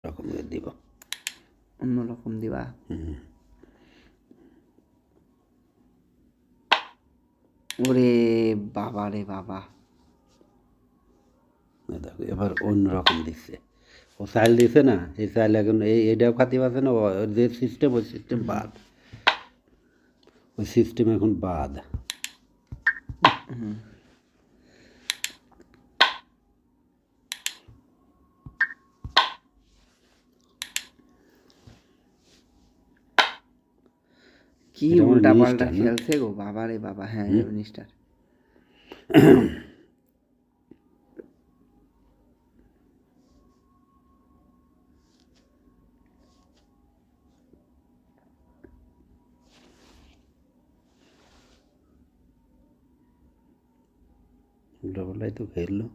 রকম দিব, অন্যরকম দিবা। ওরে বাবা রে বাবা, দেখো এবার অন্যরকম দিচ্ছে। ও চাইল দিছে না, এই চাইল এখন এইটাও খাতে পারছে না। ওর যে সিস্টেম, ওই সিস্টেম বাদ, ওই সিস্টেম এখন বাদ। কি এটা আমার উল্টা পাল্টা নিষ্ঠার না? খেলছে গো, বাবা রে বাবা। হ্যাঁ, মিনিস্টার। উল্টাপাল্টাই তো খেললো।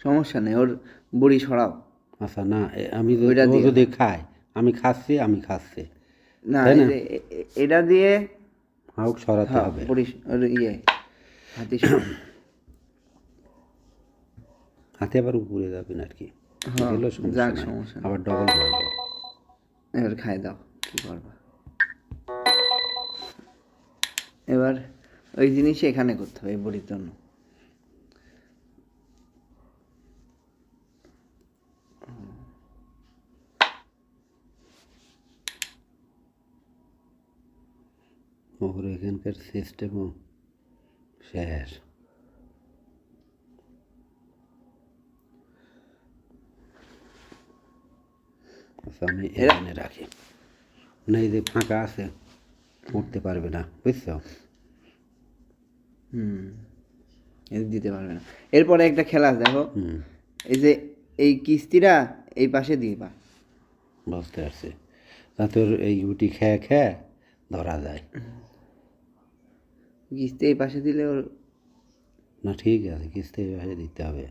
সমস্যা নেই, ওর বুড়ি সরাও। আচ্ছা না, আমি ওইটা ও দিয়ে যদি না, খায়, আমি খাচ্ছি, না তাই এই না? যে এটা দিয়ে হাউক সরাতে হ্যাঁ, হবে। বুড়ি ওর হাতি সরাও। হাতে আবার উপরে যাবেন আর কি, হ্যাঁ, গেলেও সমস্যা যাক নাই, সমস্যা নেই। আবার ডবল মারবো। এবার খাই দাও, কি করবা। এবার ওই জিনিসই এখানে করতে হবে, এই বুড়ির জন্য। ওর এখানকার সিস্টেমও শেষ। আচ্ছা আমি এখানে রাখি, না এই যে ফাঁকা আছে, উঠতে পারবে না, বুঝছো? এর দিতে পারবে না। এরপরে একটা খেলা আছে, দেখো। এই যে এই কিস্তিটা এই পাশে দিবা। বুঝতে পারছি, তা তোর এই গুটি খেয়ে খেয়ে ধরা যায় কিস্তি এই পাশে দিলে ওর না। ঠিক আছে, কিস্তি এভাবে দিতে হবে।